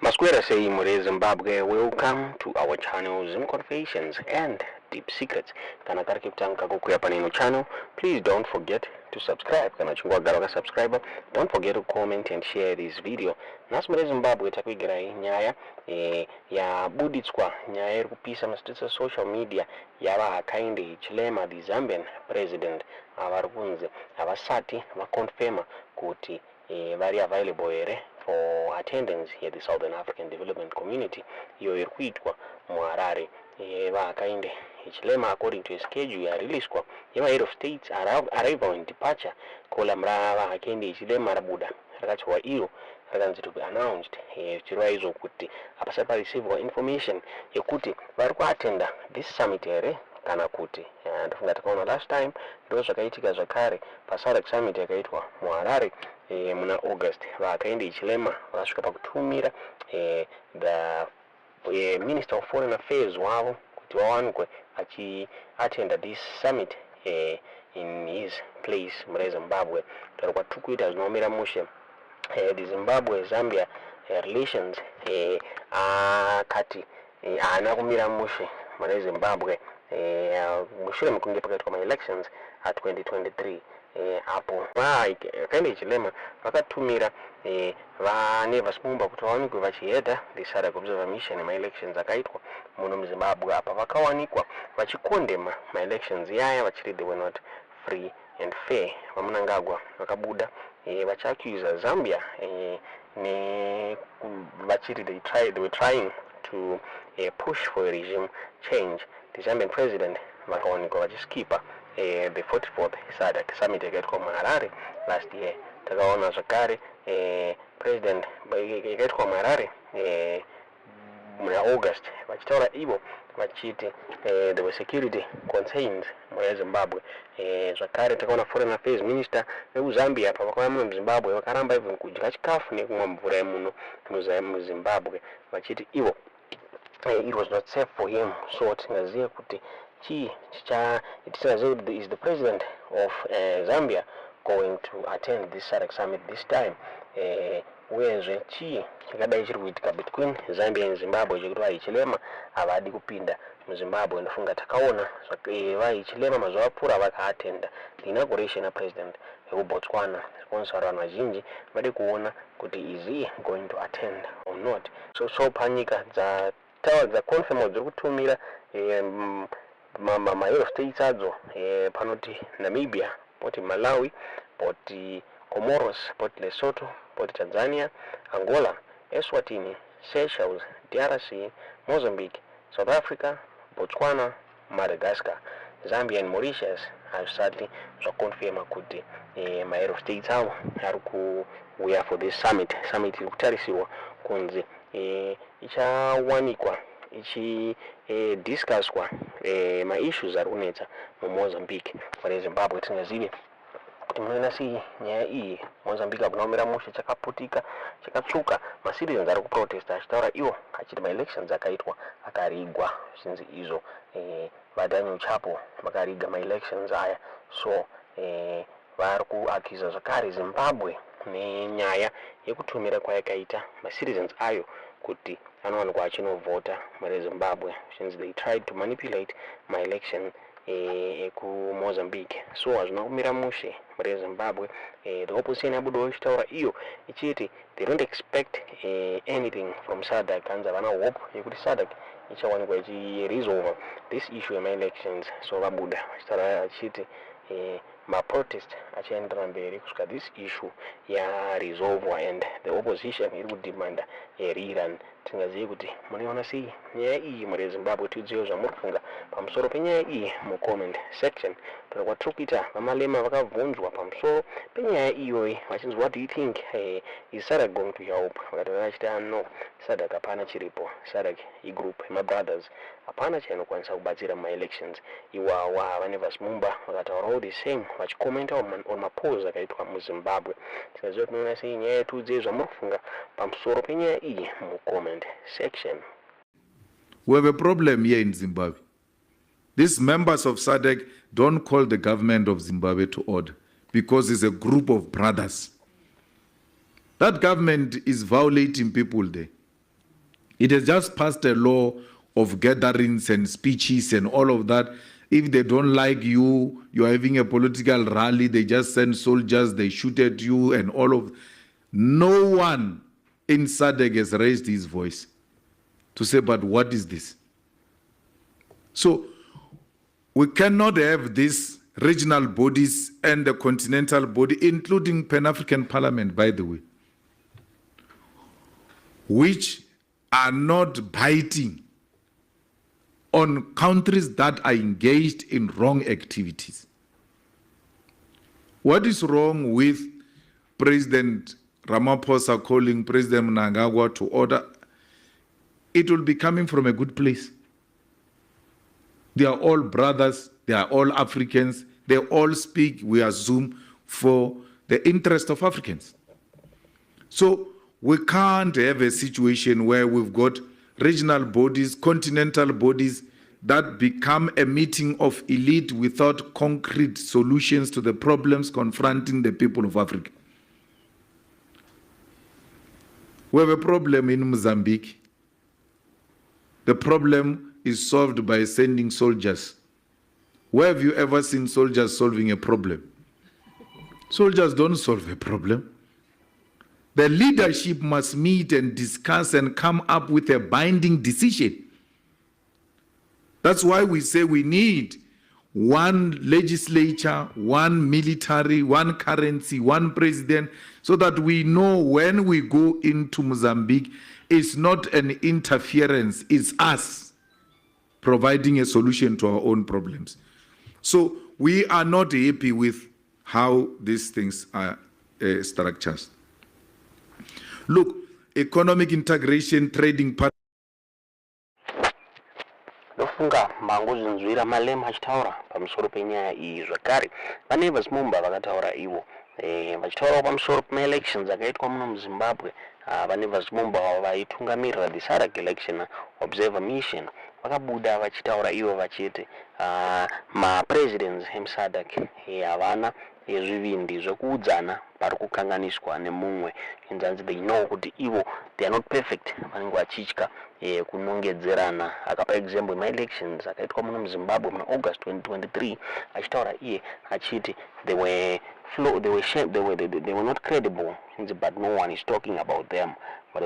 Masquera say More Zimbabwe, welcome to our channel Zim Confessions and Deep Secrets. Kana karikiptanka kukuya panino channel. Please don't forget to subscribe. Kana chungwa garoka subscriber. Don't forget to comment and share this video. Nas More Zimbabwe takwigira nyaya ya buditswa nyaya iri kupisa masititsa social media yava Hakainde Hichilema the Zambian president avari kunzi havasati vakonfirma kuti vari available here for attendance here the Southern African Development Community iyo iri kuitwa muHarare. Hakainde Hichilema according to a schedule yareleaswa yeva head of states arrival and departure column rava Hakainde Hichilema rabuda rakachwa iro rakanzi to be announced chirwa izvo kuti hapasati pareceive information yekuti vari kuatenda this summit here kana kuti ndofunga takaona last time ndo zvakaitika zvakare paSADC summit yakaitwa muHarare muna August. Hakainde Hichilema vakasvika pakutumira the Minister of Foreign Affairs wavo kuti vawanikwe achiatenda this summit in his place mune Zimbabwe. Tauri kwatiri kuita zvinoomera mushe the Zimbabwe Zambia relations akati haana kumira mushe mune Zimbabwe mushure mekunge pakaitwa ma-elections a2023 apo Hakainde Hichilema vakatumira vane vasimumba kuti vawanikwe vachihedha the SADC observer mission ma-elections akaitwa muno muZimbabwe apa vakawanikwa vachikondema ma-elections yaya vachiri they were not free and fair. Vamunangagwa vakabuda vachiaccusa Zambia vachiri they were trying to push for a regime change. The Zambian president vakawanikwa vachiskipa the 44th SADC summit yakaitwa muHarare last year. Takaona zvakare president yakaitwa muHarare muna August vachitaura ivo vachiti there were security concerns muna Zimbabwe. Zvakare takaona foreign affairs minister vekuZambia apa vakauya muno muZimbabwe vakaramba even kudya chikafu nekumwa mvura yemuno muZimbabwe vachiti ivo it was not safe for him. So tingaziva kuti is the president of Zambia going to attend this SADC summit this time. Uyezve chii chakadai chiri kuitika between Zambia and Zimbabwe chekuti vaHichilema havadi kupinda muZimbabwe. Ndofunga takaona vaHichilema mazuva apfuura vakaatenda the inauguration president wekuBotswana. Sponsa vanhu vazhinji vade kuona kuti is he going to attend or not. So panyika dzakonfirma dziri kutumira ma-head of states adzo panoti Namibia, poti Malawi, poti Comoros, poti Lesotho, poti Tanzania, Angola, Eswatini, Seychelles, DRC, Mozambique, South Africa, Botswana, Madagascar, Zambia and Mauritius hazvisati zvakonfirma kuti ma-head of states avo ari kuuya for this summit. Summit iri kutarisirwa kunzi ichawanikwa ichidiscusswa ma-issues ari kunetsa muMozambique. Mune Zimbabwe tingazive kuti munoona sei nyaya iyi Mozambique hakuna kumira mushe, chakaputika chakatsvuka. Ma-citizens ari kuprotesta achitaura ivo achiti ma-elections akaitwa akarigwa zvinzi izvo vaDaniel Chapo vakariga ma-elections aya. So vari kuaccusa zvakare Zimbabwe nenyaya yekutumira kwayakaita ma-citizens ayo kuti anowanikwa achinovhota mune Zimbabwe since they tried to manipulate my-election ekuMozambique. So hazvina kumira mushe mune Zimbabwe. The opposition yabudawo ichitaura iyo ichiti they don't expect anything from SADC. Hanzi havana hope yekuti SADC ichawanikwa ichiresolve this issue yema-elections. So vabuda vachitaura achiti ma-protest achaenderera mberi kusvika this issue yaresolvwa and the opposition iri kudemanda rerun. Tingazive kuti munoiona sei nyaya iyi mune Zimbabwe. Tiudziwe zvamuri kufunga pamusoro penyaya iyi mucomment section. Tauri kwatiri kuita vaMalema vakabvunzwa pamusoro penyaya iyoyi vachinzi what do you think is SADC going to help? Vakati vachiti no, SADC hapana chiripo. SADC igroup yemabrothers hapana chainokwanisa kubatsira ma-elections iwawa. Vane vasimumba vakataurawo the same vachikomenta on mapolls akaitwa muZimbabwe. Tingaziva kuti munoona sei nyaya. Tiudziwe zvamuri kufunga pamusoro penyaya iyi mucomment section. We have a problem here in Zimbabwe. These members of SADC don't call the government of Zimbabwe to order because it's a group of brothers. That government is violating people there. It has just passed a law of gatherings and speeches and all of that. If they don't like you, you're having a political rally, they just send soldiers, they shoot at you and all of. No one in SADC has raised his voice to say, but what is this? So we cannot have these regional bodies and the continental body, including Pan-African Parliament, by the way, which are not biting on countries that are engaged in wrong activities. What is wrong with President Ramaphosa calling President Mnangagwa to order? It will be coming from a good place. They are all brothers, they are all Africans, they all speak, we assume, for the interest of Africans. So we can't have a situation where we've got regional bodies, continental bodies that become a meeting of elite without concrete solutions to the problems confronting the people of Africa. We have a problem in Mozambique. The problem is solved by sending soldiers. Where have you ever seen soldiers solving a problem? Soldiers don't solve a problem. The leadership must meet and discuss and come up with a binding decision. That's why we say we need one legislature, one military, one currency, one president, so that we know when we go into Mozambique, it's not an interference, it's us providing a solution to our own problems. So we are not happy with how these things are structured. Look, economic integration, trading partnership. Lofunga mangozinzwira malema achitaura pamusoro penyaya iyi zvakare vane vazimumba vakataura ivo vachitaura pamusoro pema-elections akaitwa muno muZimbabwe. Vane vazimumba vaitungamirira the SADC election observer mission vakabuda vachitaura ivo vachiti ma-presidents emuSADC havana zvivindi zvekuudzana pari kukanganiswa nemumwe inzanzi they know kuti ivo they are not perfect vanenge vachitya kunongedzerana. Akapa example ma-elections akaitwa muno muZimbabwe muna August 2023 achitaura iye achiti they were not credible but no one is talking about them.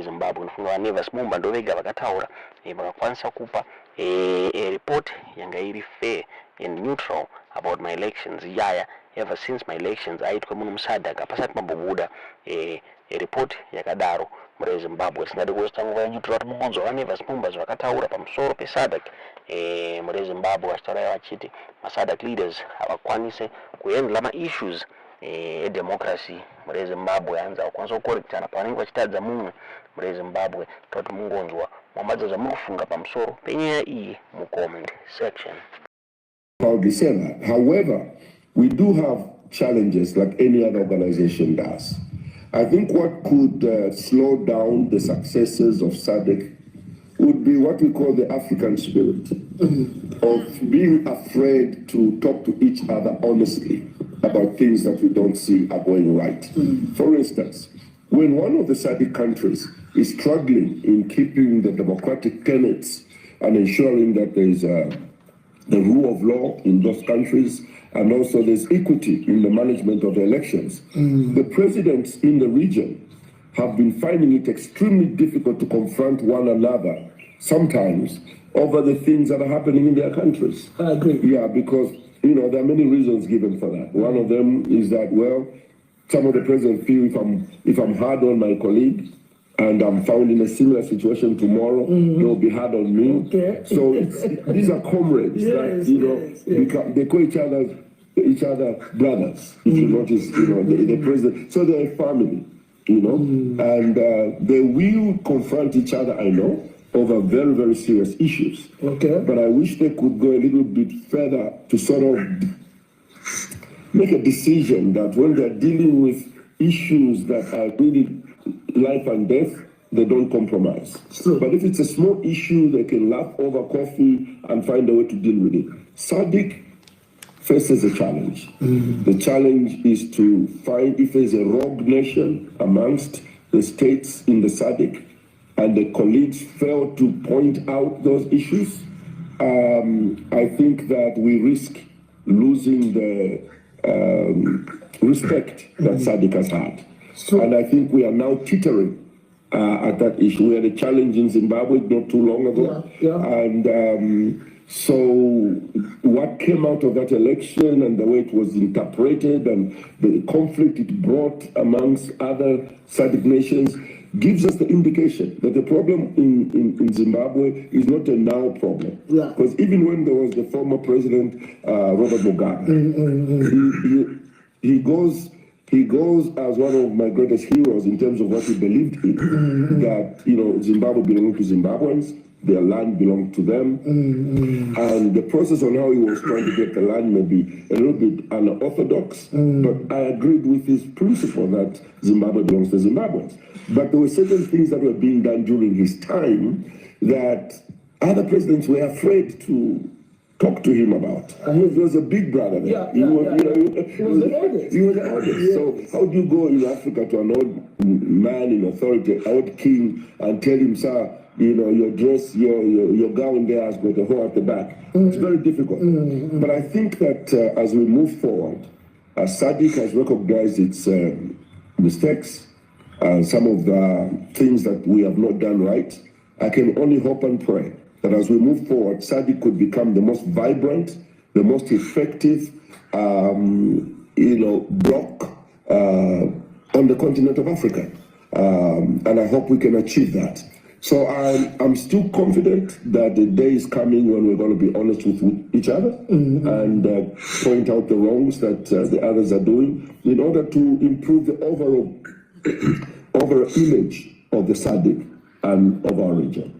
Zimbabwe nofunga vane vasimumba ndo vega vakataura vakakwanisa kupa a report yanga iri fair and neutral about my elections yaya ever since my elections aitwa muno muSADC pasati mambobuda a report yakadaro muri Zimbabwe. Singadi kuwesta nguva yenyutura kuti mungonzwa vane vasimumba zvakataura pamusoro peSADC muri Zimbabwe vachitaura vachiti ma-SADC leaders havakwanise kuhandla ma-issues democracy muri Zimbabwe hanzi akwanisa kukorektana pavanenge vachitadza mumwe muri Zimbabwe. Toti mungonzwa mwambadza zvamunofunga pamusoro penyaya iyi mu-comment section. However, we do have challenges like any other organization does. I think what could slow down the successes of SADC would be what we call the African spirit of being afraid to talk to each other honestly about things that we don't see are going right. For instance, when one of the SADC countries is struggling in keeping the democratic tenets and ensuring that there's the rule of law in those countries, and also there's equity in the management of the elections, the presidents in the region have been finding it extremely difficult to confront one another, sometimes over the things that are happening in their countries. I agree. Yeah, because, you know, there are many reasons given for that. One of them is that, well, some of the presidents feel if I'm hard on my colleague and I'm found in a similar situation tomorrow, they'll be hard on me. Okay. So these are comrades that, you know, they call each other brothers. If you notice, you know, the president. So they're a family, you know, and they will confront each other, I know, over very, very serious issues. Okay. But I wish they could go a little bit further to sort of make a decision that when they're dealing with issues that are really life and death, they don't compromise. Sure. But if it's a small issue, they can laugh over coffee and find a way to deal with it. SADC faces a challenge. The challenge is to find if there's a rogue nation amongst the states in the SADC, and the colleagues fail to point out those issues, I think that we risk losing the respect that SADC has had. And I think we are now teetering at that issue. We had a challenge in Zimbabwe not too long ago. And so what came out of that election and the way it was interpreted and the conflict it brought amongst other SADC nations gives us the indication that the problem in Zimbabwe is not a now problem. Because even when there was the former president, Robert Mugabe, he goes as one of my greatest heroes in terms of what he believed in, that, you know, Zimbabwe belonged to Zimbabweans, their land belonged to them, and the process on how he was trying to get the land may be a little bit unorthodox, but I agreed with his principle that Zimbabwe belongs to Zimbabweans. But there were certain things that were being done during his time that other presidents were afraid to talk to him about. He was a big brother there. He was the oldest. So how do you go in Africa to an old man in authority, an old king, and tell him, sir, you know, your dress, your gown there has got a hole at the back? It's very difficult. But I think that as we move forward, SADC has recognized its mistakes, some of the things that we have not done right. I can only hope and pray that as we move forward, SADC could become the most vibrant, the most effective, bloc on the continent of Africa. And I hope we can achieve that. So I'm still confident that the day is coming when we're going to be honest with each other and point out the wrongs that the others are doing in order to improve the overall image of the SADC and of our region.